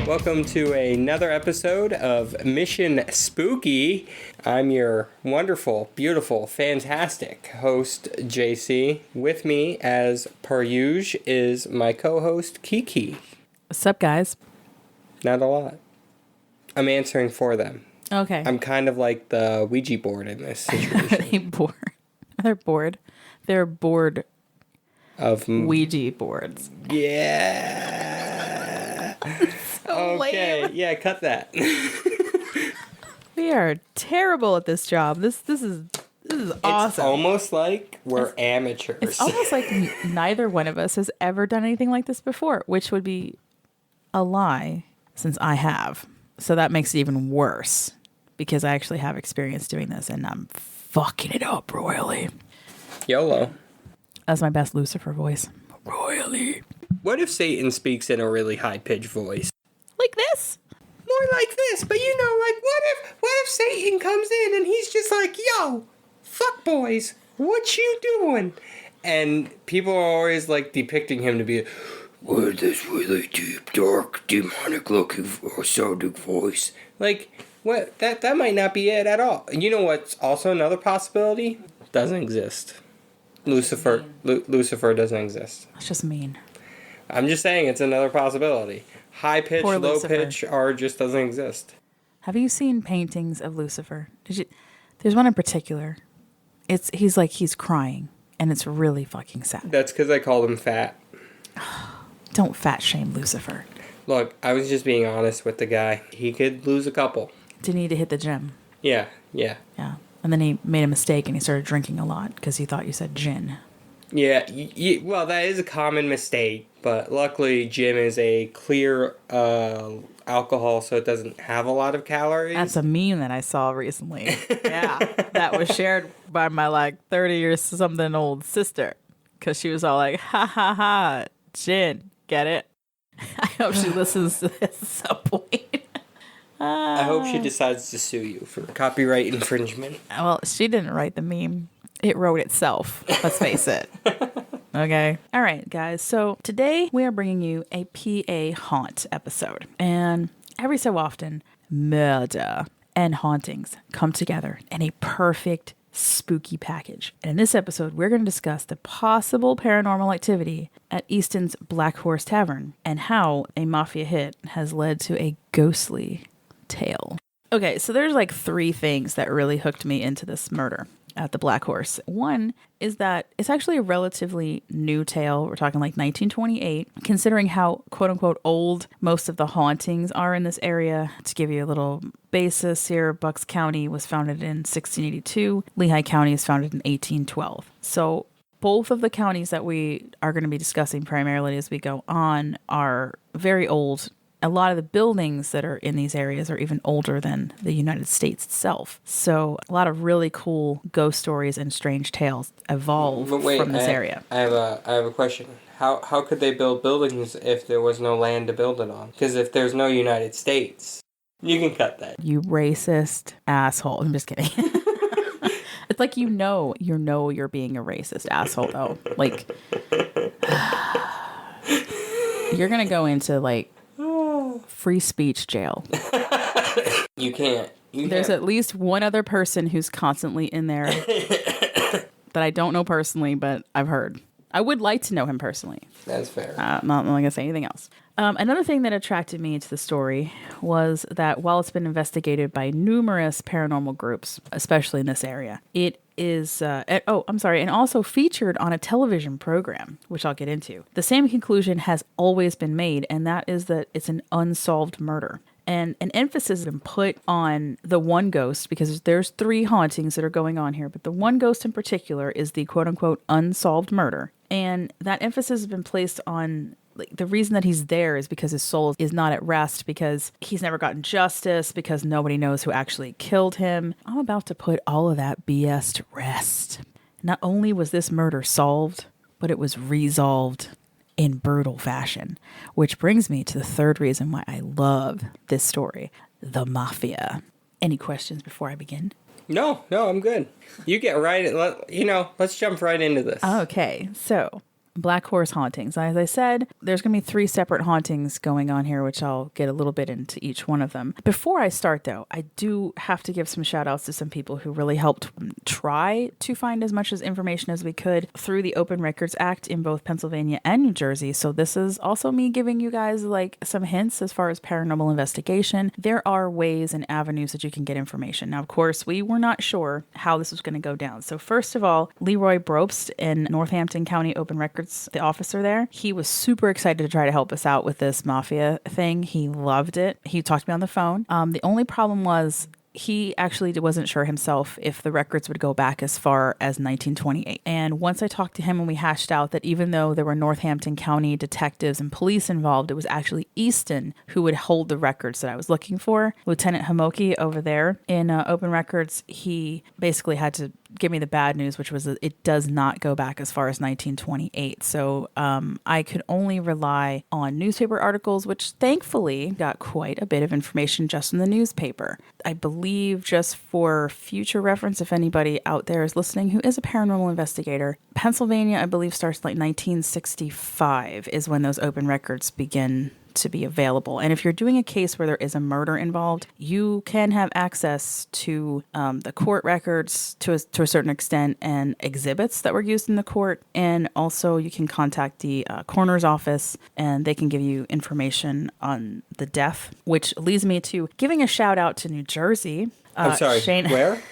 Welcome to another episode of Mission Spooky. I'm your wonderful, beautiful, fantastic host, JC. With me, as per usual, is my co-host, Kiki. What's up, guys? Not a lot. I'm answering for them. Okay. I'm kind of like the Ouija board in this situation. They're bored. They're bored of Ouija boards. Yeah. So okay. lame. Yeah, cut that. We are terrible at this job. This is awesome. It's almost like we're amateurs. It's almost like neither one of us has ever done anything like this before, which would be a lie since I have. So that makes it even worse because I actually have experience doing this and I'm fucking it up royally. YOLO. That's my best Lucifer voice. Royally. What if Satan speaks in a really high-pitched voice? Like this? More like this, but you know, like, what if Satan comes in and he's just like, yo, fuck boys, what you doing? And people are always, like, depicting him to be, with this really deep, dark, demonic-looking, sounding voice. Like, what? That might not be it at all. You know what's also another possibility? Doesn't exist. Lucifer doesn't exist. That's just mean. I'm just saying it's another possibility. High pitch, Poor low Lucifer. pitch, or just doesn't exist. Have you seen paintings of Lucifer? There's one in particular. He's crying, and it's really fucking sad. That's because I called him fat. Don't fat shame Lucifer. Look, I was just being honest with the guy. He could lose a couple. Didn't need to hit the gym. Yeah. Yeah. And then he made a mistake and he started drinking a lot because he thought you said gin. Yeah, well, that is a common mistake, but luckily gin is a clear alcohol, so it doesn't have a lot of calories. That's a meme that I saw recently. Yeah, that was shared by my 30 years something old sister because she was all like, ha ha ha, gin, get it? I hope she listens to this at some point. I hope she decides to sue you for copyright infringement. Well, she didn't write the meme. It wrote itself. Let's face it. Okay. All right, guys. So today we are bringing you a PA haunt episode. And every so often, murder and hauntings come together in a perfect spooky package. And in this episode, we're going to discuss the possible paranormal activity at Easton's Blackhorse Tavern and how a Mafia hit has led to a ghostly tale. Okay, so there's 3 things that really hooked me into this murder at the Black Horse. One is that it's actually a relatively new tale. We're talking 1928, considering how quote unquote old most of the hauntings are in this area. To give you a little basis here, Bucks County was founded in 1682. Lehigh County is founded in 1812. So both of the counties that we are going to be discussing primarily as we go on are very old. A lot of the buildings that are in these areas are even older than the United States itself. So a lot of really cool ghost stories and strange tales evolve from this area. I have a question. How could they build buildings if there was no land to build it on? Because if there's no United States, you can cut that. You racist asshole. I'm just kidding. It's like you're being a racist asshole though. You're gonna go into free speech jail. You can't. There's at least one other person who's constantly in there that I don't know personally, but I've heard. I would like to know him personally. That's fair. I'm not going to say anything else. Another thing that attracted me to the story was that while it's been investigated by numerous paranormal groups, especially in this area, it is, and also featured on a television program, which I'll get into. The same conclusion has always been made, and that is that it's an unsolved murder. And an emphasis has been put on the one ghost, because there's 3 hauntings that are going on here, but the one ghost in particular is the quote-unquote unsolved murder. And that emphasis has been placed on the reason that he's there is because his soul is not at rest, because he's never gotten justice, because nobody knows who actually killed him. I'm about to put all of that BS to rest. Not only was this murder solved, but it was resolved in brutal fashion, which brings me to the third reason why I love this story, the Mafia. Any questions before I begin? No, I'm good. You get right. Let's jump right into this. Okay, so Blackhorse Hauntings. As I said, there's going to be 3 separate hauntings going on here, which I'll get a little bit into each one of them. Before I start, though, I do have to give some shout outs to some people who really helped try to find as much as information as we could through the Open Records Act in both Pennsylvania and New Jersey. So this is also me giving you guys like some hints as far as paranormal investigation. There are ways and avenues that you can get information. Now, of course, we were not sure how this was going to go down. So first of all, Leroy Brobst in Northampton County Open Records, the officer there, he was super excited to try to help us out with this Mafia thing. He loved it. He talked to me on the phone. The only problem was he actually wasn't sure himself if the records would go back as far as 1928. And once I talked to him and we hashed out that even though there were Northampton County detectives and police involved, it was actually Easton who would hold the records that I was looking for. Lieutenant Hamoki over there in Open Records, he basically had to give me the bad news, which was that it does not go back as far as 1928. So I could only rely on newspaper articles, which thankfully got quite a bit of information just in the newspaper. I believe, just for future reference, if anybody out there is listening who is a paranormal investigator, Pennsylvania, I believe, starts like 1965 is when those open records begin to be available. And if you're doing a case where there is a murder involved, you can have access to the court records to a certain extent and exhibits that were used in the court. And also you can contact the coroner's office and they can give you information on the death, which leads me to giving a shout out to New Jersey. I'm sorry, where?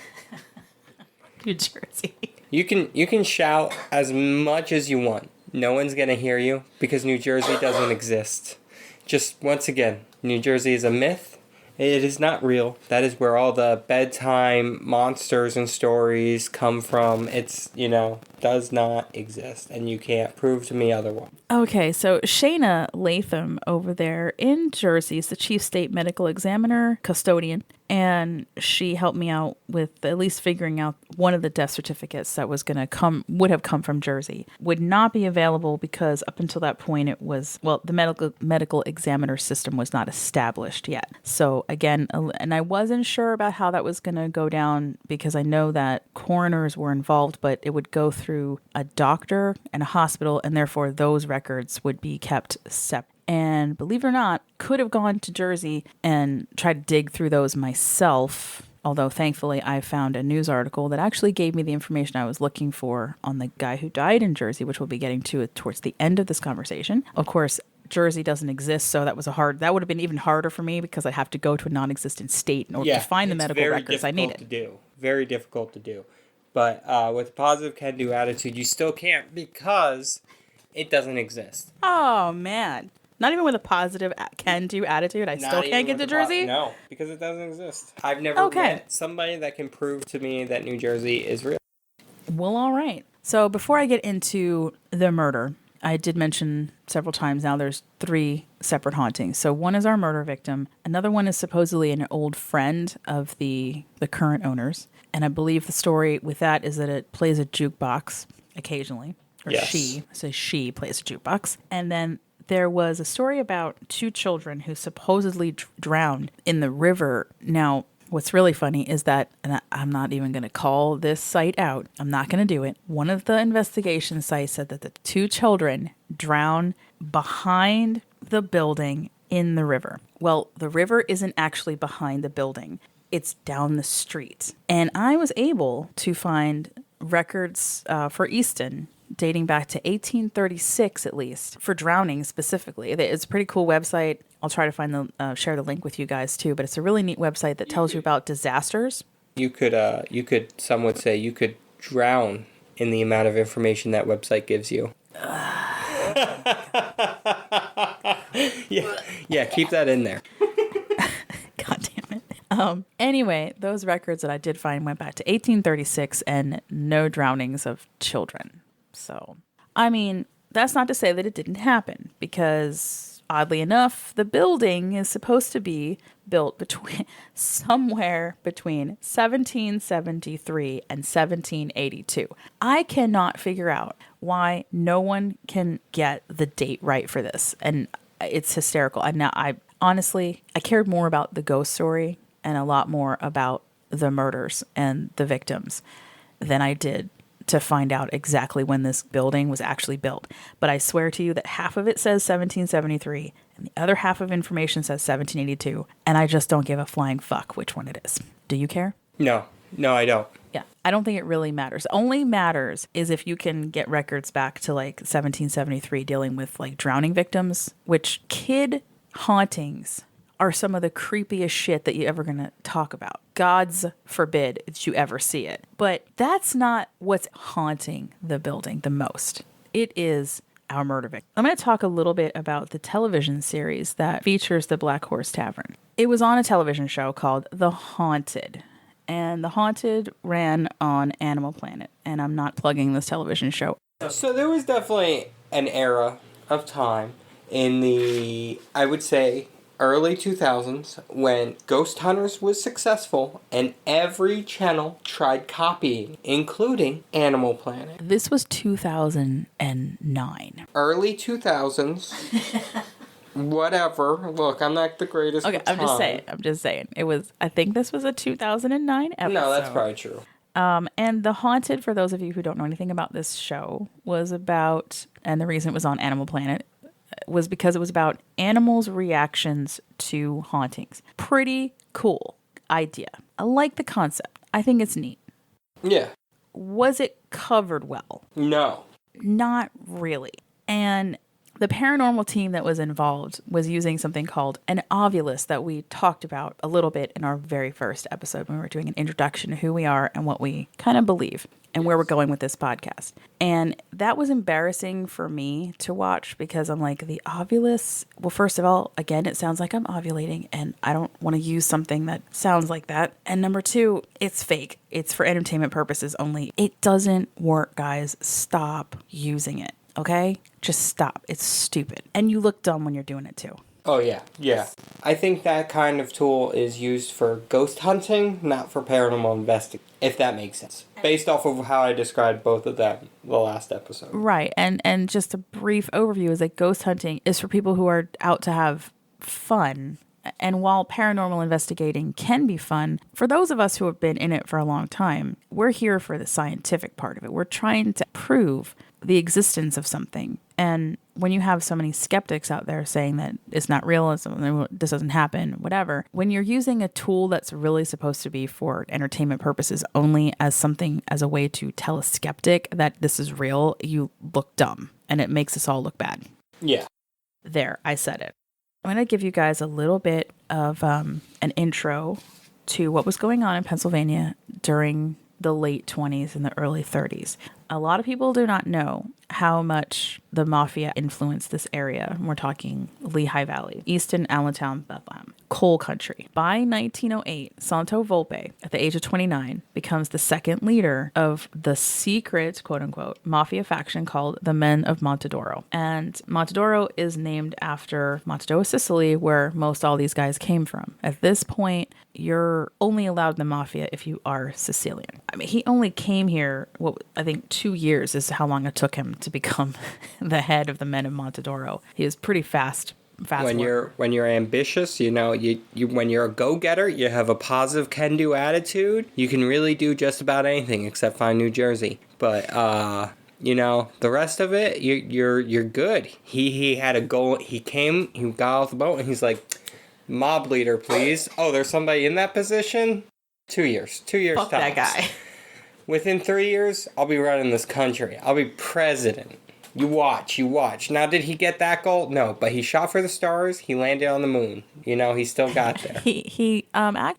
New Jersey. You can shout as much as you want. No one's going to hear you because New Jersey doesn't exist. Just once again, New Jersey is a myth. It is not real. That is where all the bedtime monsters and stories come from. It's, does not exist. And you can't prove to me otherwise. Okay, so Shayna Latham over there in Jersey is the chief state medical examiner, custodian, and she helped me out with at least figuring out one of the death certificates that would have come from Jersey. Would not be available because up until that point it was, the medical examiner system was not established yet. So again, and I wasn't sure about how that was going to go down because I know that coroners were involved, but it would go through a doctor and a hospital, and therefore those records would be kept separate. And believe it or not, could have gone to Jersey and tried to dig through those myself. Although thankfully I found a news article that actually gave me the information I was looking for on the guy who died in Jersey, which we'll be getting to towards the end of this conversation. Of course, Jersey doesn't exist, so that would have been even harder for me because I'd have to go to a non-existent state in order to find the medical records I needed. Very difficult to do. But with a positive can-do attitude, you still can't because it doesn't exist. Oh, man. Not even with a positive can-do attitude, I still can't get to Jersey? No, because it doesn't exist. I've never met somebody that can prove to me that New Jersey is real. Well, all right. So before I get into the murder, I did mention several times now there's 3 separate hauntings. So one is our murder victim. Another one is supposedly an old friend of the current owners. And I believe the story with that is that it plays a jukebox occasionally. Or yes. She plays a jukebox. And then there was a story about 2 children who supposedly drowned in the river. Now, what's really funny is that, and I'm not even going to call this site out. I'm not going to do it. One of the investigation sites said that the 2 children drowned behind the building in the river. Well, the river isn't actually behind the building. It's down the street. And I was able to find records for Easton dating back to 1836 at least, for drowning specifically. It's a pretty cool website. I'll try to find share the link with you guys too, but it's a really neat website that tells you about disasters. Some would say you could drown in the amount of information that website gives you. Yeah, keep that in there. God damn it. Anyway, those records that I did find went back to 1836 and no drownings of children. So, I mean, that's not to say that it didn't happen because oddly enough, the building is supposed to be built somewhere between 1773 and 1782. I cannot figure out why no one can get the date right for this. And it's hysterical. I honestly cared more about the ghost story and a lot more about the murders and the victims than I did to find out exactly when this building was actually built. But I swear to you that half of it says 1773 and the other half of information says 1782. And I just don't give a flying fuck which one it is. Do you care? No, I don't. Yeah, I don't think it really matters. Only matters is if you can get records back to like 1773 dealing with like drowning victims, which kid hauntings are some of the creepiest shit that you're ever going to talk about. God's forbid that you ever see it. But that's not what's haunting the building the most. It is our murder victim. I'm going to talk a little bit about the television series that features the Blackhorse Tavern. It was on a television show called The Haunted. And The Haunted ran on Animal Planet. And I'm not plugging this television show. So there was definitely an era of time in the, I would say, early 2000s when Ghost Hunters was successful and every channel tried copying, including Animal Planet. This was 2009. Early 2000s. Whatever. Look, I'm not the greatest. Okay, I'm just saying. It was, I think this was a 2009 episode. No, that's probably true. And The Haunted, for those of you who don't know anything about this show, was about, and the reason it was on Animal Planet was because it was about animals' reactions to hauntings. Pretty cool idea. I like the concept. I think it's neat. Yeah. Was it covered well? No. Not really. And the paranormal team that was involved was using something called an ovulus that we talked about a little bit in our very first episode when we were doing an introduction to who we are and what we kind of believe and where we're going with this podcast. And that was embarrassing for me to watch because I'm like, the ovulus, well, first of all, again, it sounds like I'm ovulating and I don't want to use something that sounds like that. And number two, it's fake. It's for entertainment purposes only. It doesn't work, guys. Stop using it. Okay? Just stop. It's stupid. And you look dumb when you're doing it too. Oh, yeah. Yeah. I think that kind of tool is used for ghost hunting, not for paranormal investigation, if that makes sense. Based off of how I described both of them the last episode. Right. And just a brief overview is that ghost hunting is for people who are out to have fun. And while paranormal investigating can be fun, for those of us who have been in it for a long time, we're here for the scientific part of it. We're trying to prove the existence of something. And when you have so many skeptics out there saying that it's not real, this doesn't happen, whatever, when you're using a tool that's really supposed to be for entertainment purposes only as something, as a way to tell a skeptic that this is real, you look dumb and it makes us all look bad. Yeah. There, I said it. I'm going to give you guys a little bit of an intro to what was going on in Pennsylvania during the late 20s and the early 30s. A lot of people do not know how much the Mafia influenced this area. We're talking Lehigh Valley, Easton, Allentown, Bethlehem, coal country. By 1908, Santo Volpe, at the age of 29, becomes the second leader of the secret, quote unquote, Mafia faction called the Men of Montedoro. And Montedoro is named after Montedoro, Sicily, where most all these guys came from. At this point, you're only allowed in the Mafia if you are Sicilian. I mean, he only came here, I think 2 years is how long it took him to become the head of the Men of Montedoro. He was pretty fast when you're ambitious, you know, you when you're a go-getter, you have a positive can-do attitude, you can really do just about anything except find New Jersey. But you know, the rest of it, you're good. He had a goal. He got off the boat and he's like, mob leader, please. Oh, there's somebody in that position? 2 years. 2 years Fuck tops. that guy. Within 3 years, I'll be running this country. I'll be president. You watch. Now, did he get that goal? No, but he shot for the stars. He landed on the moon. You know, he still got there. He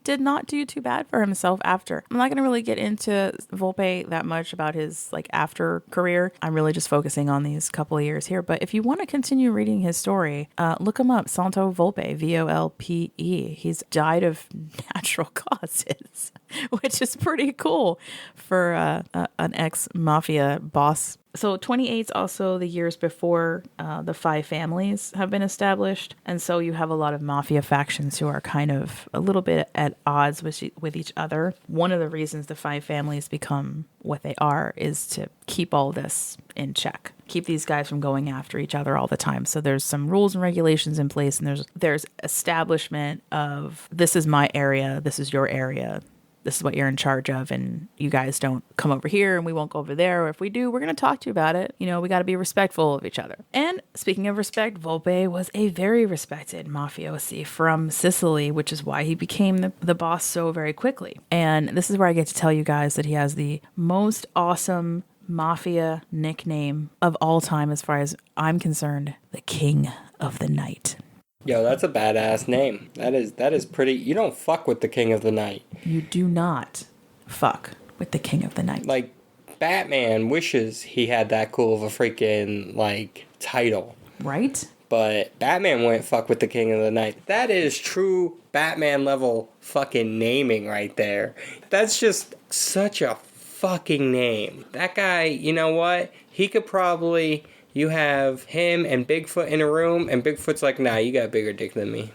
did not do too bad for himself after. I'm not going to really get into Volpe that much about his after career. I'm really just focusing on these couple of years here. But if you want to continue reading his story, look him up. Santo Volpe, Volpe. He's died of natural causes, which is pretty cool for an ex-mafia boss. So 28 is also the years before the five families have been established. And so you have a lot of mafia factions who are kind of a little bit at odds with each other. One of the reasons the five families become what they are is to keep all this in check. Keep these guys from going after each other all the time. So there's some rules and regulations in place, and there's establishment of this is my area, this is your area. this is what you're in charge of, and you guys don't come over here and we won't go over there. Or if we do, we're going to talk to you about it. You know, we got to be respectful of each other. And speaking of respect, Volpe was a very respected mafiosi from Sicily, which is why he became the boss so very quickly. And this is where I get to tell you guys that he has the most awesome mafia nickname of all time as far as I'm concerned, the King of the Night. Yo, that's a badass name. That is pretty. You don't fuck with the King of the Night. You do not fuck with the King of the Night. Like, Batman wishes he had that cool of a freaking, like, title. Right? But Batman wouldn't fuck with the King of the Night. That is true Batman level fucking naming right there. That's just such a fucking name. That guy, you know what? He could probably... You have him and Bigfoot in a room, and Bigfoot's like, nah, you got a bigger dick than me.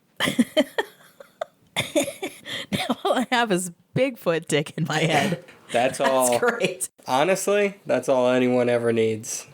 Now all I have is Bigfoot dick in my head. That's all. That's great. Honestly, that's all anyone ever needs.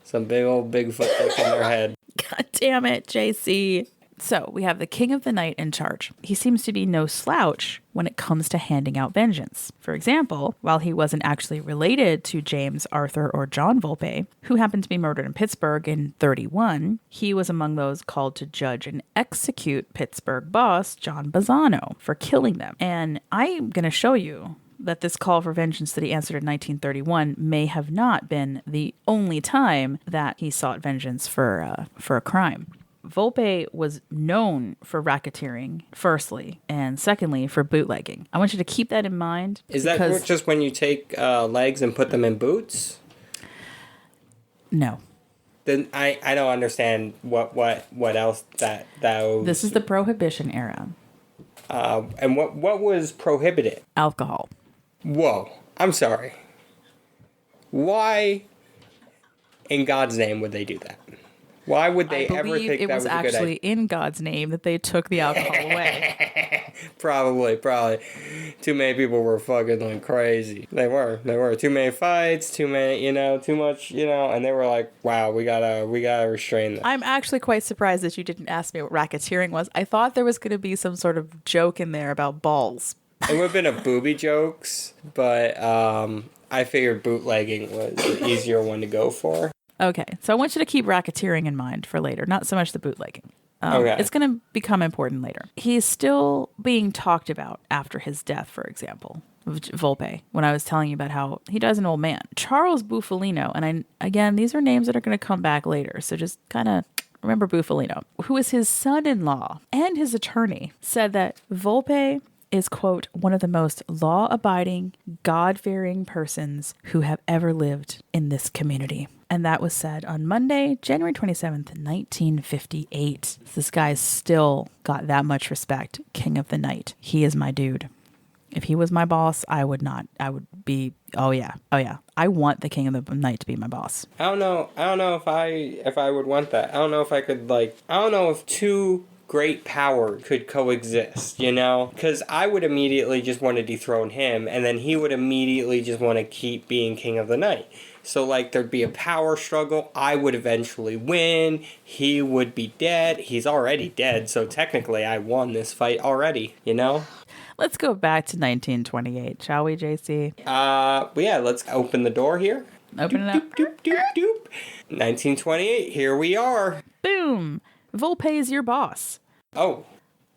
Some big old Bigfoot dick in their head. God damn it, JC. So we have the King of the Night in charge. He seems to be no slouch when it comes to handing out vengeance. For example, while he wasn't actually related to James, Arthur, or John Volpe, who happened to be murdered in Pittsburgh in 31, he was among those called to judge and execute Pittsburgh boss John Bazzano for killing them. And I'm going to show you that this call for vengeance that he answered in 1931 may have not been the only time that he sought vengeance for a crime. Volpe was known for racketeering, firstly, and secondly, for bootlegging. I want you to keep that in mind. Is that just when you take legs and put them in boots? No. Then I don't understand what else that was. This is the Prohibition era. And what was prohibited? Alcohol. Whoa. I'm sorry. Why in God's name would they do that? Why would they ever think that was a good idea? It was actually in God's name that they took the alcohol away. Probably. Too many people were fucking like crazy. They were. Too many fights, too much, and they were like, wow, we gotta restrain them. I'm actually quite surprised that you didn't ask me what racketeering was. I thought there was going to be some sort of joke in there about balls. It would have been a booby jokes, but I figured bootlegging was the easier one to go for. Okay, so I want you to keep racketeering in mind for later, not so much the bootlegging. Okay. It's going to become important later. He's still being talked about after his death, for example, Volpe, when I was telling you about how he dies an old man. Charles Bufalino, and again, these are names that are going to come back later, so just kind of remember Bufalino, who is his son-in-law and his attorney, said that Volpe is, quote, one of the most law-abiding, God-fearing persons who have ever lived in this community. And that was said on Monday, January 27th, 1958. This guy's still got that much respect. King of the Night. He is my dude. If he was my boss, I would not. I would be, oh yeah. I want the King of the Night to be my boss. I don't know if I would want that. I don't know if I could, I don't know if two great power could coexist, because I would immediately just want to dethrone him, and then he would immediately just want to keep being King of the Night. So there'd be a power struggle. I would eventually win. He would be dead. He's already dead, so technically I won this fight already, Let's go back to 1928, shall we, JC? Yeah, let's open the door here. Open it up. Doop, doop, doop, doop. 1928, here we are. Boom. Volpe is your boss. Oh.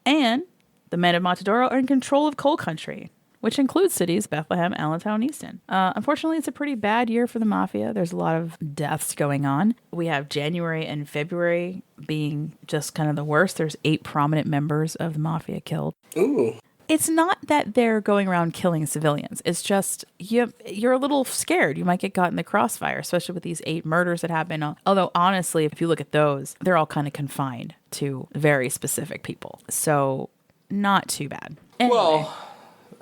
And the Men of Montedoro are in control of coal country, which includes cities Bethlehem, Allentown, and Easton. Unfortunately, it's a pretty bad year for the Mafia. There's a lot of deaths going on. We have January and February being just kind of the worst. There's 8 prominent members of the Mafia killed. Ooh. It's not that they're going around killing civilians. It's just you're a little scared. You might get caught in the crossfire, especially with these 8 murders that happen. Although, honestly, if you look at those, they're all kind of confined to very specific people. So, not too bad. Anyway. Well,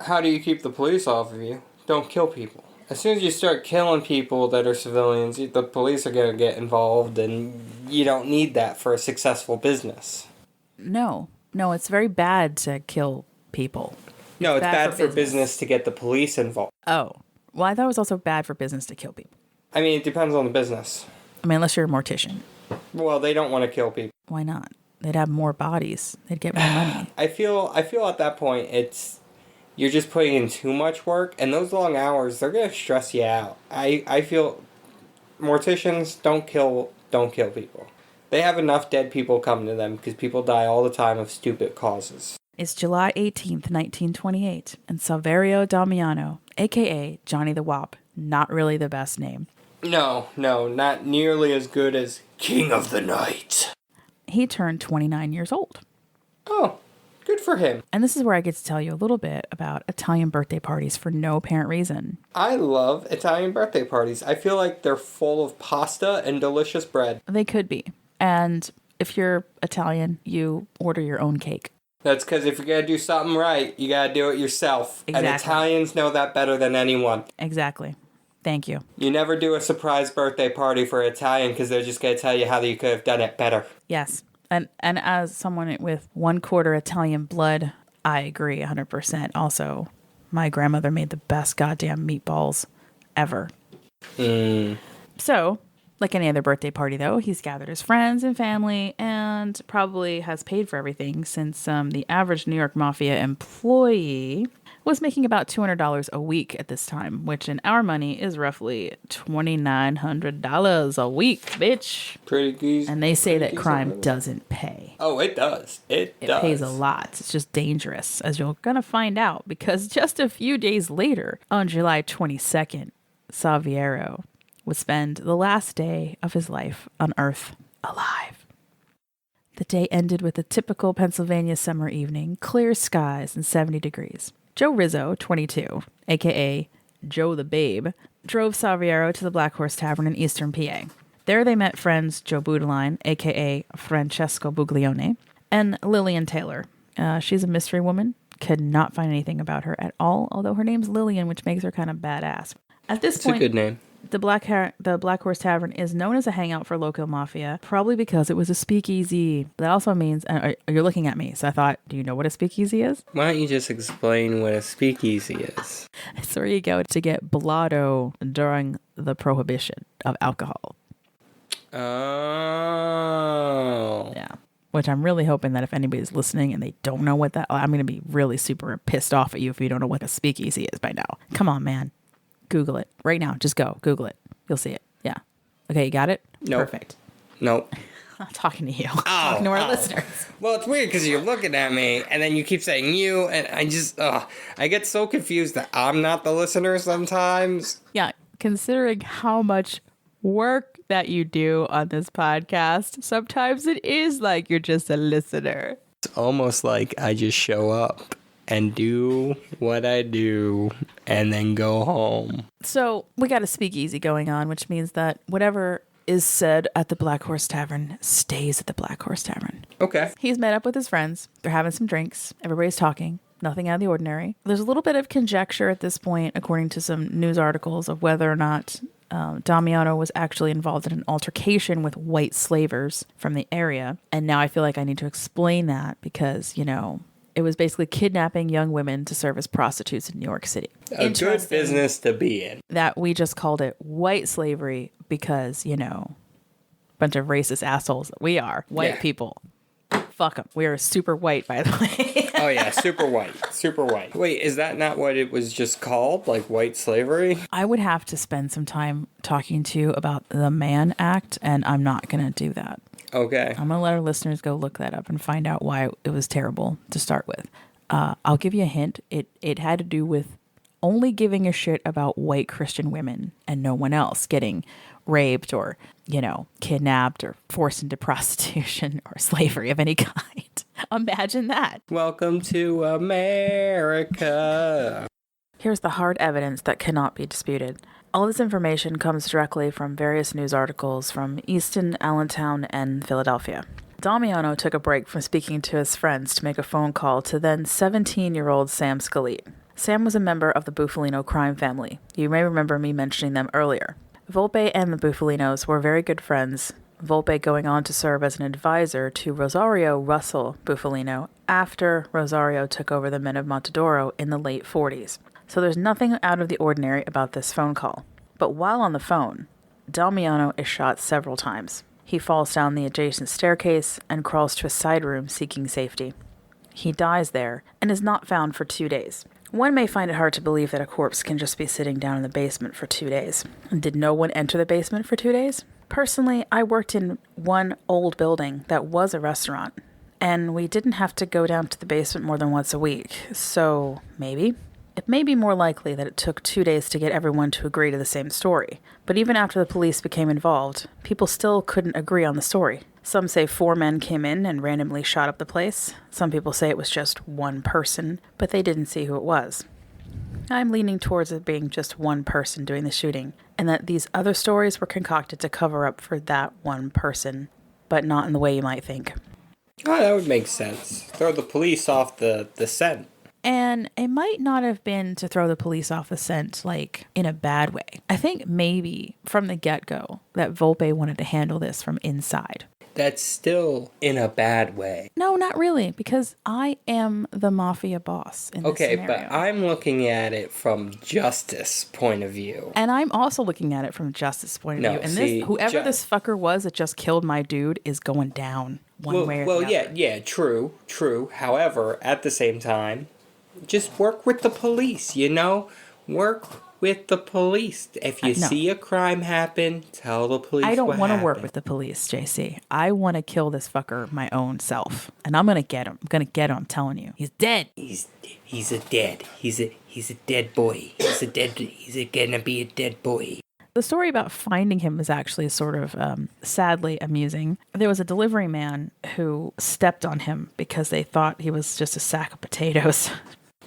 how do you keep the police off of you? Don't kill people. As soon as you start killing people that are civilians, the police are going to get involved, and you don't need that for a successful business. No, it's very bad to kill people. No, it's bad for business to get the police involved. Oh. Well, I thought it was also bad for business to kill people. I mean, it depends on the business. I mean, unless you're a mortician. Well, they don't want to kill people. Why not? They'd have more bodies. They'd get more money. I feel at that point you're just putting in too much work, and those long hours, they're gonna stress you out. I feel morticians don't kill people. They have enough dead people coming to them because people die all the time of stupid causes. It's July 18th, 1928, and Saverio Damiano, a.k.a. Johnny the Wop, not really the best name. No, not nearly as good as King of the Night. He turned 29 years old. Oh, good for him. And this is where I get to tell you a little bit about Italian birthday parties for no apparent reason. I love Italian birthday parties. I feel like they're full of pasta and delicious bread. They could be. And if you're Italian, you order your own cake. That's because if you're going to do something right, you got to do it yourself. Exactly. And Italians know that better than anyone. Exactly. Thank you. You never do a surprise birthday party for Italian because they're just going to tell you how you could have done it better. Yes. And as someone with 1/4 Italian blood, I agree 100%. Also, my grandmother made the best goddamn meatballs ever. So, like any other birthday party, though, he's gathered his friends and family and probably has paid for everything since the average New York Mafia employee was making about $200 a week at this time, which in our money is roughly $2,900 a week, bitch. Pretty easy. And they say that crime doesn't pay. Oh, it does. It does. It pays a lot. It's just dangerous, as you're going to find out, because just a few days later, on July 22nd, Saverio would spend the last day of his life on Earth alive. The day ended with a typical Pennsylvania summer evening, clear skies and 70 degrees. Joe Rizzo, 22, a.k.a. Joe the Babe, drove Saverio to the Blackhorse Tavern in Eastern PA. There they met friends Joe Budeline, a.k.a. Francesco Buglione, and Lillian Taylor. She's a mystery woman. Could not find anything about her at all, although her name's Lillian, which makes her kind of badass. At this point, it's a good name. The Blackhorse Tavern is known as a hangout for local mafia, probably because it was a speakeasy. That also means, you're looking at me, so I thought, do you know what a speakeasy is? Why don't you just explain what a speakeasy is? It's where you go to get blotto during the prohibition of alcohol. Oh. Yeah. Which I'm really hoping that if anybody's listening and they don't know what that, I'm going to be really super pissed off at you if you don't know what a speakeasy is by now. Come on, man. Google it right now. Just go Google it. You'll see it. Yeah. Okay, you got it? Nope. Perfect. Nope. I'm not talking to you. I'm talking to our listeners. Well, it's weird because you're looking at me and then you keep saying you, and I get so confused that I'm not the listener sometimes. Yeah, considering how much work that you do on this podcast, sometimes it is like you're just a listener. It's almost like I just show up and do what I do and then go home. So we got a speakeasy going on, which means that whatever is said at the Blackhorse Tavern stays at the Blackhorse Tavern. Okay. He's met up with his friends. They're having some drinks. Everybody's talking. Nothing out of the ordinary. There's a little bit of conjecture at this point, according to some news articles, of whether or not Damiano was actually involved in an altercation with white slavers from the area. And now I feel like I need to explain that because, it was basically kidnapping young women to serve as prostitutes in New York City. A good business to be in. That we just called it white slavery because, bunch of racist assholes that we are. White people. Fuck them. We are super white, by the way. Oh, yeah. Super white. Super white. Wait, is that not what it was just called? Like white slavery? I would have to spend some time talking to you about the Mann Act, and I'm not going to do that. Okay. I'm going to let our listeners go look that up and find out why it was terrible to start with. I'll give you a hint. It had to do with only giving a shit about white Christian women and no one else getting raped or, kidnapped or forced into prostitution or slavery of any kind. Imagine that. Welcome to America. Here's the hard evidence that cannot be disputed. All this information comes directly from various news articles from Easton, Allentown, and Philadelphia. Damiano took a break from speaking to his friends to make a phone call to then 17-year-old Sam Scalit. Sam was a member of the Bufalino crime family. You may remember me mentioning them earlier. Volpe and the Bufalinos were very good friends, Volpe going on to serve as an advisor to Rosario Russell Bufalino after Rosario took over the Men of Montedoro in the late 40s. So there's nothing out of the ordinary about this phone call. But while on the phone, Damiano is shot several times. He falls down the adjacent staircase and crawls to a side room seeking safety. He dies there and is not found for 2 days. One may find it hard to believe that a corpse can just be sitting down in the basement for 2 days. Did no one enter the basement for 2 days? Personally, I worked in one old building that was a restaurant, and we didn't have to go down to the basement more than once a week, so maybe? It may be more likely that it took 2 days to get everyone to agree to the same story, but even after the police became involved, people still couldn't agree on the story. Some say 4 men came in and randomly shot up the place. Some people say it was just one person, but they didn't see who it was. I'm leaning towards it being just one person doing the shooting, and that these other stories were concocted to cover up for that one person, but not in the way you might think. Oh, that would make sense. Throw the police off the scent. And it might not have been to throw the police off the scent, like, in a bad way. I think maybe from the get-go that Volpe wanted to handle this from inside. That's still in a bad way. No, not really, because I am the mafia boss in this scenario. But I'm looking at it from justice point of view. And I'm also looking at it from justice point of view. And whoever this fucker was that just killed my dude is going down one way or the other. Yeah, true. However, at the same time, just work with the police, Work with the police. If you see a crime happen, tell the police I don't want to work with the police, JC. I want to kill this fucker my own self. And I'm going to get him. I'm going to get him, I'm telling you. He's dead. He's a dead. He's a dead boy. He's gonna be a dead boy. The story about finding him was actually sort of sadly amusing. There was a delivery man who stepped on him because they thought he was just a sack of potatoes.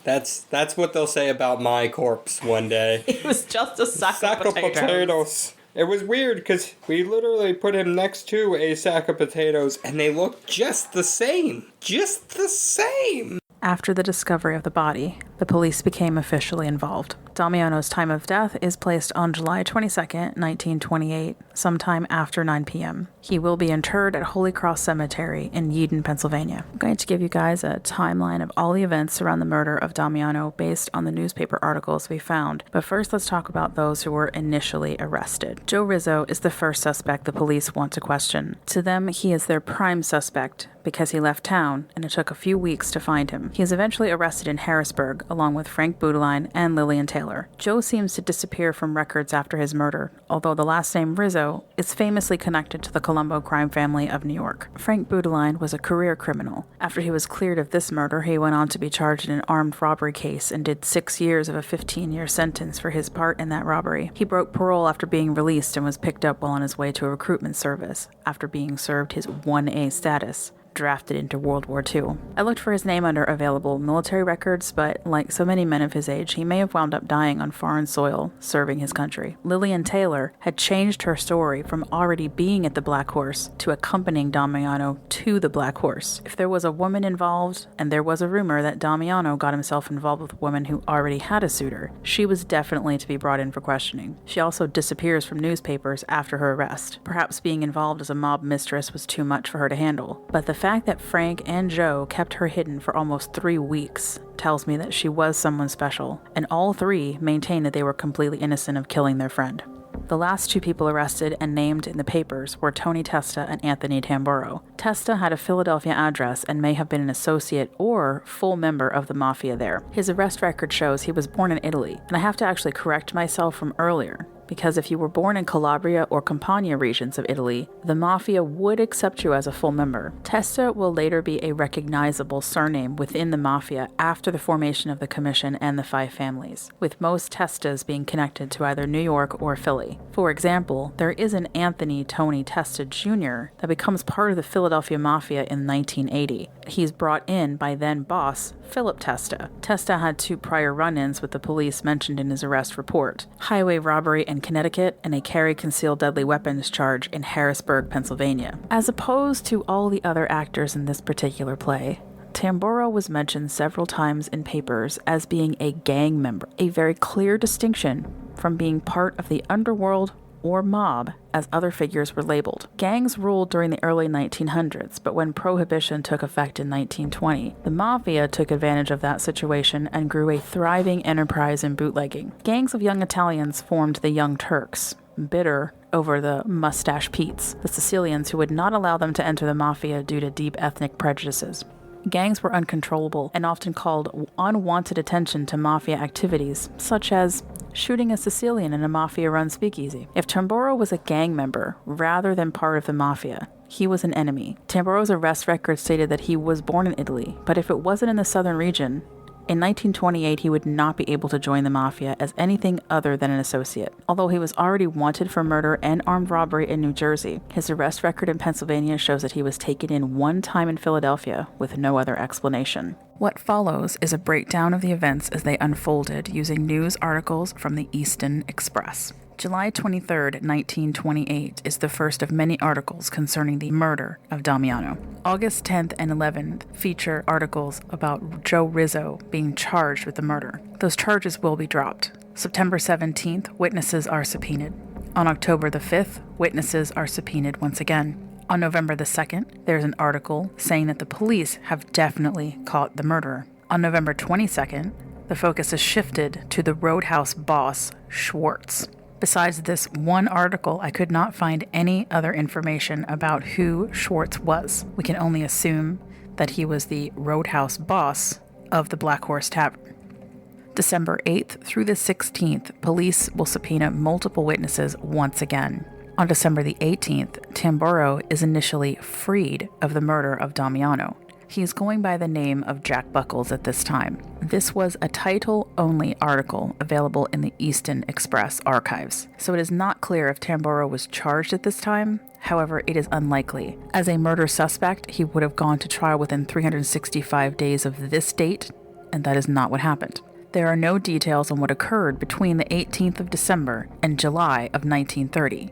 That's what they'll say about my corpse one day. He was just a sack of potatoes. It was weird because we literally put him next to a sack of potatoes and they looked just the same. Just the same. After the discovery of the body, the police became officially involved. Damiano's time of death is placed on July 22nd, 1928, sometime after 9 p.m. He will be interred at Holy Cross Cemetery in Yeadon, Pennsylvania. I'm going to give you guys a timeline of all the events around the murder of Damiano based on the newspaper articles we found, but first let's talk about those who were initially arrested. Joe Rizzo is the first suspect the police want to question. To them, he is their prime suspect because he left town and it took a few weeks to find him. He is eventually arrested in Harrisburg along with Frank Budeline and Lillian Taylor. Joe seems to disappear from records after his murder, although the last name Rizzo is famously connected to the Colombo crime family of New York. Frank Budeline was a career criminal. After he was cleared of this murder, he went on to be charged in an armed robbery case and did 6 years of a 15-year sentence for his part in that robbery. He broke parole after being released and was picked up while on his way to a recruitment service after being served his 1A status. Drafted into World War II. I looked for his name under available military records, but like so many men of his age, he may have wound up dying on foreign soil, serving his country. Lillian Taylor had changed her story from already being at the Black Horse to accompanying Damiano to the Black Horse. If there was a woman involved, and there was a rumor that Damiano got himself involved with a woman who already had a suitor, she was definitely to be brought in for questioning. She also disappears from newspapers after her arrest. Perhaps being involved as a mob mistress was too much for her to handle, but the fact that Frank and Joe kept her hidden for almost 3 weeks tells me that she was someone special, and all 3 maintained that they were completely innocent of killing their friend. The last 2 people arrested and named in the papers were Tony Testa and Anthony Tamburo. Testa had a Philadelphia address and may have been an associate or full member of the Mafia there. His arrest record shows he was born in Italy, and I have to actually correct myself from earlier, because if you were born in Calabria or Campania regions of Italy, the Mafia would accept you as a full member. Testa will later be a recognizable surname within the Mafia after the formation of the Commission and the 5 families, with most Testas being connected to either New York or Philly. For example, there is an Anthony Tony Testa Jr. that becomes part of the Philadelphia Mafia in 1980. He's brought in by then boss Philip Testa. Testa had 2 prior run-ins with the police mentioned in his arrest report: highway robbery in Connecticut and a carry concealed deadly weapons charge in Harrisburg, Pennsylvania. As opposed to all the other actors in this particular play, Tamburo was mentioned several times in papers as being a gang member, a very clear distinction from being part of the underworld or mob, as other figures were labeled. Gangs ruled during the early 1900s, but when Prohibition took effect in 1920, the Mafia took advantage of that situation and grew a thriving enterprise in bootlegging. Gangs of young Italians formed the Young Turks, bitter over the Mustache Petes, the Sicilians who would not allow them to enter the Mafia due to deep ethnic prejudices. Gangs were uncontrollable and often called unwanted attention to mafia activities, such as shooting a Sicilian in a mafia-run speakeasy. If Tamburo was a gang member rather than part of the mafia, he was an enemy. Tamburo's arrest record stated that he was born in Italy, but if it wasn't in the southern region, in 1928 he would not be able to join the mafia as anything other than an associate. Although he was already wanted for murder and armed robbery in New Jersey, his arrest record in Pennsylvania shows that he was taken in one time in Philadelphia with no other explanation. What follows is a breakdown of the events as they unfolded using news articles from the Easton Express. July 23, 1928 is the first of many articles concerning the murder of Damiano. August 10th and 11th feature articles about Joe Rizzo being charged with the murder. Those charges will be dropped. September 17th, witnesses are subpoenaed. On October the 5th, witnesses are subpoenaed once again. On November the 2nd, there's an article saying that the police have definitely caught the murderer. On November 22nd, the focus is shifted to the Roadhouse boss, Schwartz. Besides this one article, I could not find any other information about who Schwartz was. We can only assume that he was the Roadhouse boss of the Blackhorse Tavern. December 8th through the 16th, police will subpoena multiple witnesses once again. On December the 18th, Tamburo is initially freed of the murder of Damiano. He is going by the name of Jack Buckles at this time. This was a title-only article available in the Easton Express archives, so it is not clear if Tamburo was charged at this time. However, it is unlikely. As a murder suspect, he would have gone to trial within 365 days of this date, and that is not what happened. There are no details on what occurred between the 18th of December and July of 1930,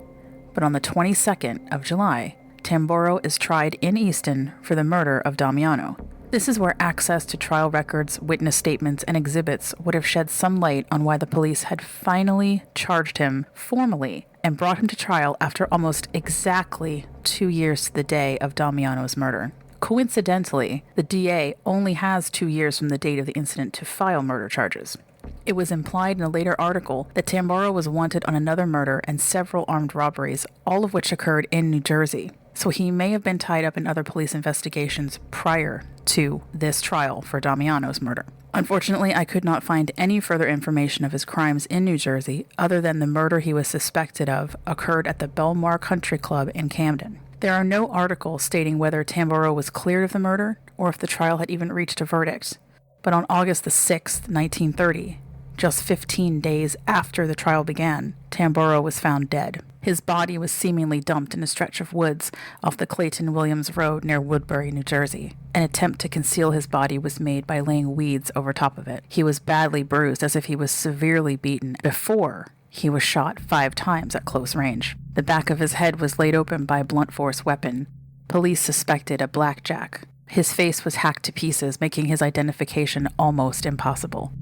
but on the 22nd of July, Tamburo is tried in Easton for the murder of Damiano. This is where access to trial records, witness statements, and exhibits would have shed some light on why the police had finally charged him formally and brought him to trial after almost exactly 2 years to the day of Damiano's murder. Coincidentally, the DA only has 2 years from the date of the incident to file murder charges. It was implied in a later article that Tamburo was wanted on another murder and several armed robberies, all of which occurred in New Jersey. So he may have been tied up in other police investigations prior to this trial for Damiano's murder. Unfortunately, I could not find any further information of his crimes in New Jersey other than the murder he was suspected of occurred at the Belmar Country Club in Camden. There are no articles stating whether Tamburo was cleared of the murder or if the trial had even reached a verdict. But on August the 6th, 1930, just 15 days after the trial began, Tamburo was found dead. His body was seemingly dumped in a stretch of woods off the Clayton-Williams Road near Woodbury, New Jersey. An attempt to conceal his body was made by laying weeds over top of it. He was badly bruised, as if he was severely beaten before he was shot 5 times at close range. The back of his head was laid open by a blunt force weapon. Police suspected a blackjack. His face was hacked to pieces, making his identification almost impossible.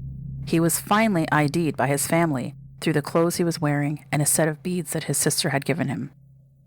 He was finally ID'd by his family through the clothes he was wearing and a set of beads that his sister had given him.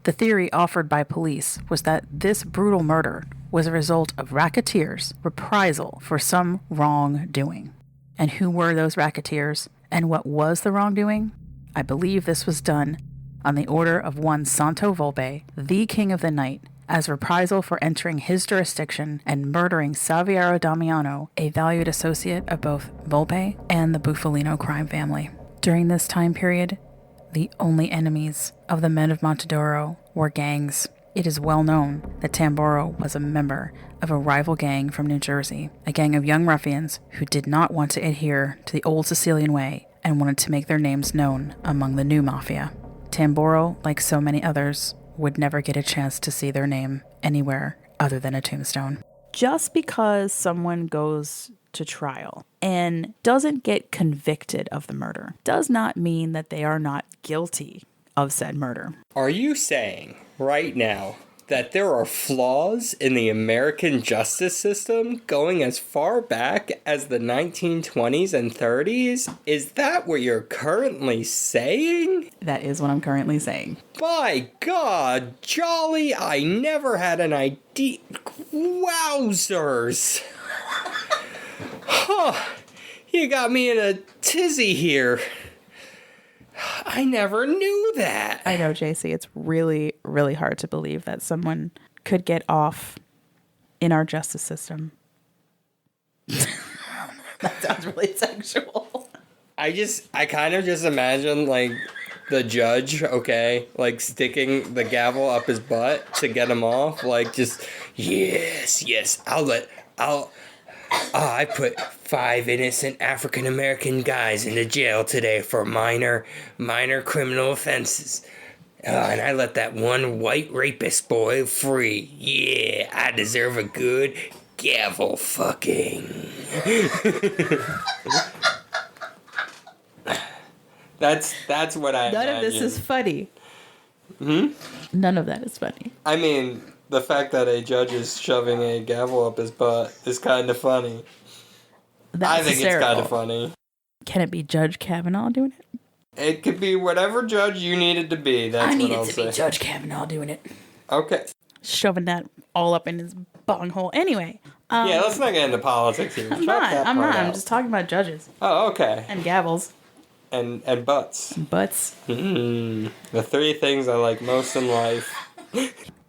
The theory offered by police was that this brutal murder was a result of racketeers' reprisal for some wrongdoing. And who were those racketeers, and what was the wrongdoing? I believe this was done on the order of one Santo Volpe, the king of the night, as reprisal for entering his jurisdiction and murdering Saverio Damiano, a valued associate of both Volpe and the Bufalino crime family. During this time period, the only enemies of the Men of Montedoro were gangs. It is well known that Tamburo was a member of a rival gang from New Jersey, a gang of young ruffians who did not want to adhere to the old Sicilian way and wanted to make their names known among the new mafia. Tamburo, like so many others, would never get a chance to see their name anywhere other than a tombstone. Just because someone goes to trial and doesn't get convicted of the murder does not mean that they are not guilty of said murder. Are you saying right now that there are flaws in the American justice system going as far back as the 1920s and 30s? Is that what you're currently saying? That is what I'm currently saying. By God, Jolly, I never had an idea. Wowzers. Huh, you got me in a tizzy here. I never knew that. I know, JC. It's really, really hard to believe that someone could get off in our justice system That sounds really sexual. I kind of just imagine, like, the judge, okay, like, sticking the gavel up his butt to get him off, like, just, yes, I put 5 innocent African-American guys into jail today for minor criminal offenses. And I let that one white rapist boy free. Yeah, I deserve a good gavel fucking. That's what I None imagine. of this is funny. None of that is funny. I mean, the fact that a judge is shoving a gavel up his butt is kind of funny. That's I think hysterical. it's kind of funny. Can it be Judge Kavanaugh doing it? It could be whatever judge you need it to be. That's what I'll say. Be Judge Kavanaugh doing it. Okay. Shoving that all up in his bunghole. Anyway. Yeah, let's not get into politics here. I'm not. I'm just talking about judges. Oh, okay. And gavels. And butts. Butts. The 3 things I like most in life.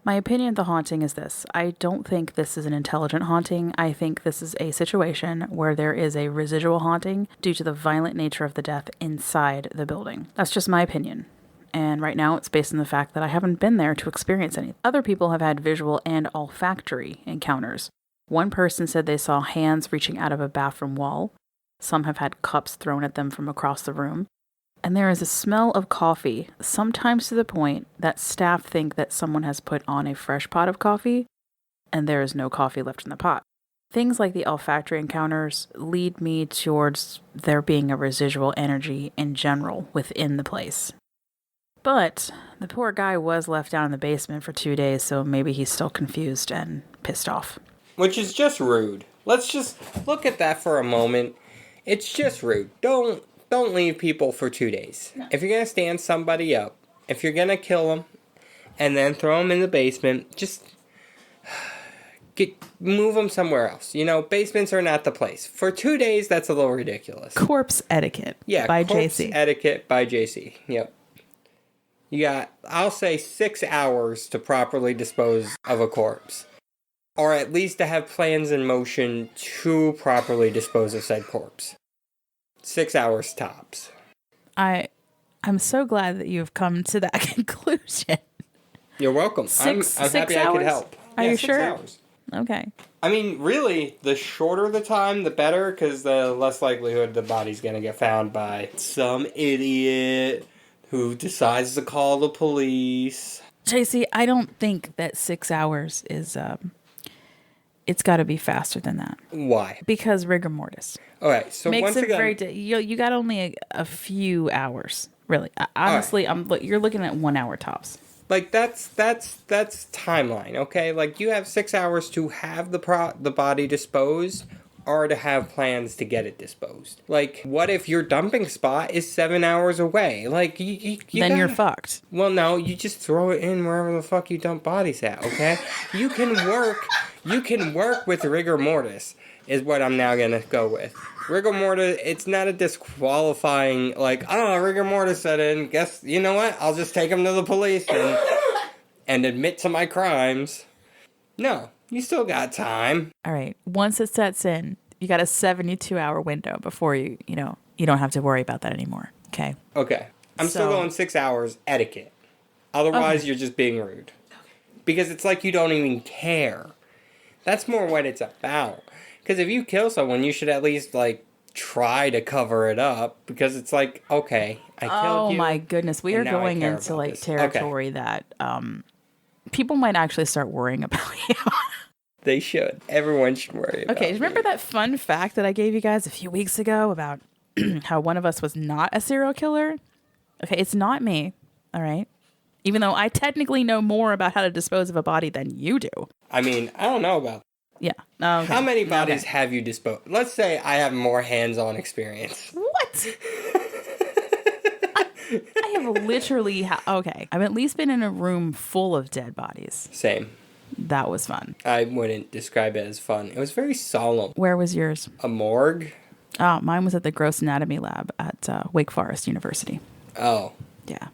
My opinion of the haunting is this. I don't think this is an intelligent haunting. I think this is a situation where there is a residual haunting due to the violent nature of the death inside the building. That's just my opinion. And right now it's based on the fact that I haven't been there to experience any. Other people have had visual and olfactory encounters. One person said they saw hands reaching out of a bathroom wall. Some have had cups thrown at them from across the room. And there is a smell of coffee, sometimes to the point that staff think that someone has put on a fresh pot of coffee, and there is no coffee left in the pot. Things like the olfactory encounters lead me towards there being a residual energy in general within the place. But the poor guy was left down in the basement for 2 days, so maybe he's still confused and pissed off. Which is just rude. Let's just look at that for a moment. It's just rude. Don't leave people for 2 days. No. If you're going to stand somebody up, if you're going to kill them, and then throw them in the basement, just move them somewhere else. You know, basements are not the place. For 2 days, that's a little ridiculous. Corpse Etiquette by Corpse JC. Etiquette by JC. Yep. You got, I'll say, 6 hours to properly dispose of a corpse. Or at least to have plans in motion to properly dispose of said corpse. 6 hours tops. I'm so glad that you've come to that conclusion. You're welcome. I'm happy I could help. Are you 6 sure? hours. Okay. I mean, really, the shorter the time, the better, because the less likelihood the body's going to get found by some idiot who decides to call the police. JC, I don't think that 6 hours is... It's got to be faster than that. Why? Because rigor mortis. Okay, so makes once it again, very. You got only a few hours, really. Honestly, right. You're looking at 1 hour tops. Like that's timeline, okay? Like you have 6 hours to have the body disposed, or to have plans to get it disposed. Like, what if your dumping spot is 7 hours away? Like then you're fucked. Well, no, you just throw it in wherever the fuck you dump bodies at, okay? You can work with rigor mortis, is what I'm now gonna go with. Rigor mortis, it's not a disqualifying, like, oh, rigor mortis set in, guess, you know what? I'll just take him to the police and admit to my crimes. No, you still got time. All right, once it sets in, you got a 72-hour window before you don't have to worry about that anymore, okay? Okay. I'm still going 6 hours etiquette. Otherwise, you're just being rude. Because it's like you don't even care. That's more what it's about. Because if you kill someone, you should at least, like, try to cover it up. Because it's like, okay, I killed you. Oh, my goodness. We are going into, like, territory that people might actually start worrying about you. They should. Everyone should worry about Okay, remember that fun fact that I gave you guys a few weeks ago about how one of us was not a serial killer? Okay, it's not me, all right? Even though I technically know more about how to dispose of a body than you do. I mean, I don't know about. Yeah. Okay. How many bodies have you disposed? Let's say I have more hands-on experience. What? I have literally... okay. I've at least been in a room full of dead bodies. Same. That was fun. I wouldn't describe it as fun. It was very solemn. Where was yours? A morgue? Oh, mine was at the Gross Anatomy Lab at Wake Forest University. Oh. Yeah.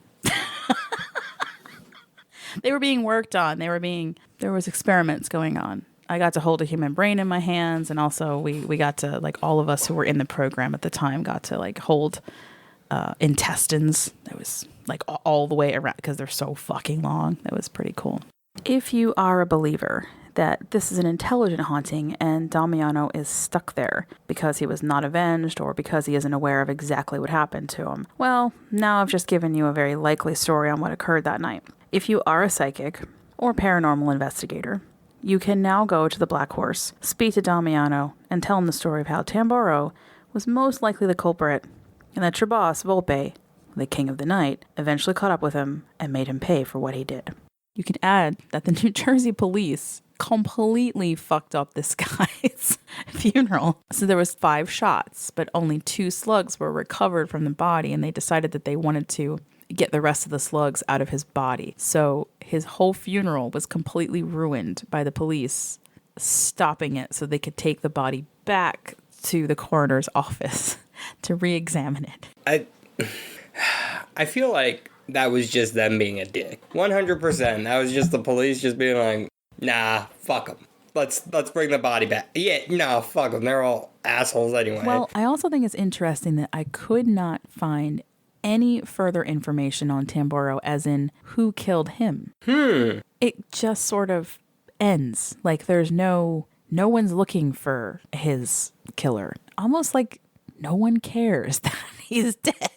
They were being worked on. There was experiments going on. I got to hold a human brain in my hands, and also we got to, like, all of us who were in the program at the time got to, like, hold intestines. It was, like, all the way around because they're so fucking long. That was pretty cool. If you are a believer that this is an intelligent haunting and Damiano is stuck there because he was not avenged or because he isn't aware of exactly what happened to him, well, now I've just given you a very likely story on what occurred that night. If you are a psychic or paranormal investigator, you can now go to the Black Horse, speak to Damiano, and tell him the story of how Tamboro was most likely the culprit, and that your boss, Volpe, the king of the night, eventually caught up with him and made him pay for what he did. You can add that the New Jersey police completely fucked up this guy's funeral. So there was 5 shots, but only 2 slugs were recovered from the body, and they decided that they wanted to get the rest of the slugs out of his body. So his whole funeral was completely ruined by the police stopping it so they could take the body back to the coroner's office to re-examine it. I feel like that was just them being a dick. 100%. That was just the police just being like, nah, fuck them. Let's bring the body back. Yeah, no, fuck them. They're all assholes anyway. Well, I also think it's interesting that I could not find any further information on Tamboro, as in who killed him. It just sort of ends. Like there's no one's looking for his killer. Almost like no one cares that he's dead.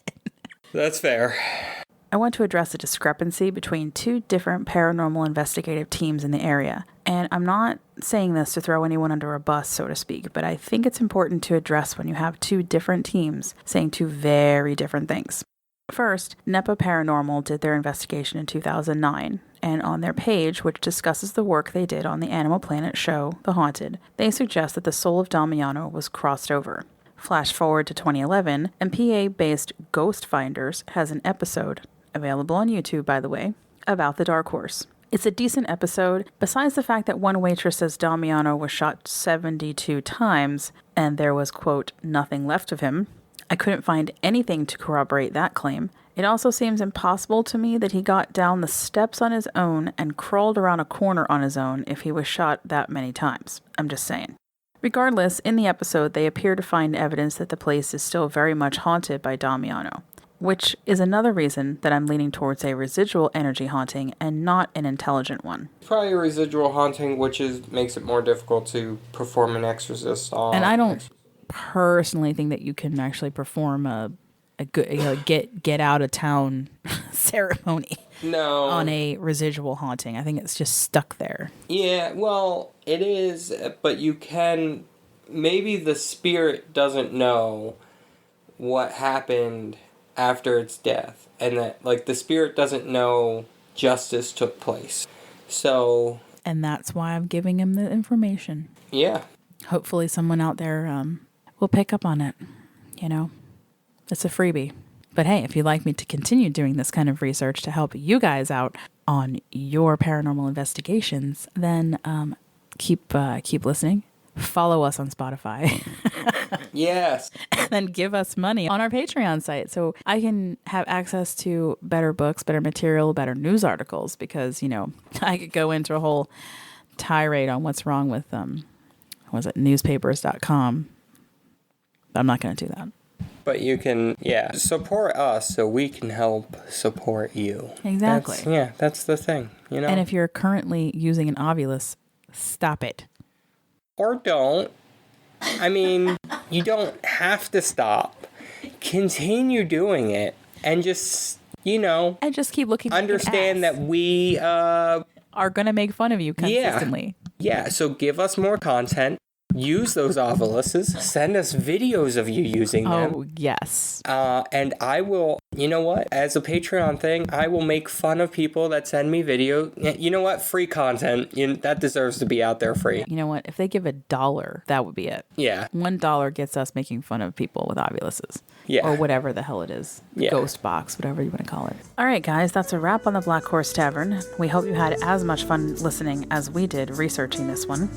That's fair. I want to address a discrepancy between 2 different paranormal investigative teams in the area. And I'm not saying this to throw anyone under a bus, so to speak, but I think it's important to address when you have 2 different teams saying 2 very different things. First, NEPA Paranormal did their investigation in 2009, and on their page, which discusses the work they did on the Animal Planet show, The Haunted, they suggest that the soul of Damiano was crossed over. Flash forward to 2011, and PA-based Ghost Finders has an episode, available on YouTube by the way, about the Dark Horse. It's a decent episode, besides the fact that one waitress says Damiano was shot 72 times, and there was, quote, nothing left of him. I couldn't find anything to corroborate that claim. It also seems impossible to me that he got down the steps on his own and crawled around a corner on his own if he was shot that many times. I'm just saying. Regardless, in the episode, they appear to find evidence that the place is still very much haunted by Damiano, which is another reason that I'm leaning towards a residual energy haunting and not an intelligent one. Probably a residual haunting, which makes it more difficult to perform an exorcist on. And I don't personally think that you can actually perform a good get out of town ceremony. No. On a residual haunting. I think it's just stuck there. Yeah, well, it is, but you can, maybe the spirit doesn't know what happened after its death, and that, like, the spirit doesn't know justice took place. So. And that's why I'm giving him the information. Yeah. Hopefully someone out there will pick up on it. You know, it's a freebie. But hey, if you'd like me to continue doing this kind of research to help you guys out on your paranormal investigations, then keep listening. Follow us on Spotify. Yes. And then give us money on our Patreon site so I can have access to better books, better material, better news articles, because, you know, I could go into a whole tirade on what's wrong with newspapers.com. But I'm not going to do that. But you can, support us so we can help support you. Exactly. That's the thing, you know. And if you're currently using an Ovilus, stop it. Or don't. I mean, you don't have to stop. Continue doing it and just, you know. And just keep looking. Understand that we are going to make fun of you consistently. Yeah, so give us more content. Use those Oviluses. Send us videos of you using them. Oh, yes. And I will, you know what? As a Patreon thing, I will make fun of people that send me video. You know what? Free content. That deserves to be out there free. You know what? If they give $1, that would be it. Yeah. $1 gets us making fun of people with Oviluses. Yeah. Or whatever the hell it is. Yeah. Ghost box, whatever you want to call it. All right, guys, that's a wrap on the Blackhorse Tavern. We hope you had as much fun listening as we did researching this one.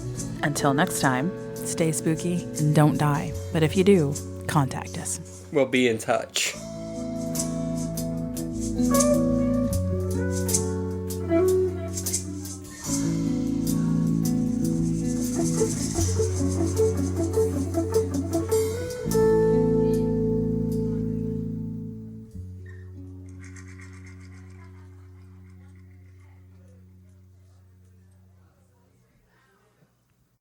Until next time, stay spooky and don't die. But if you do, contact us. We'll be in touch.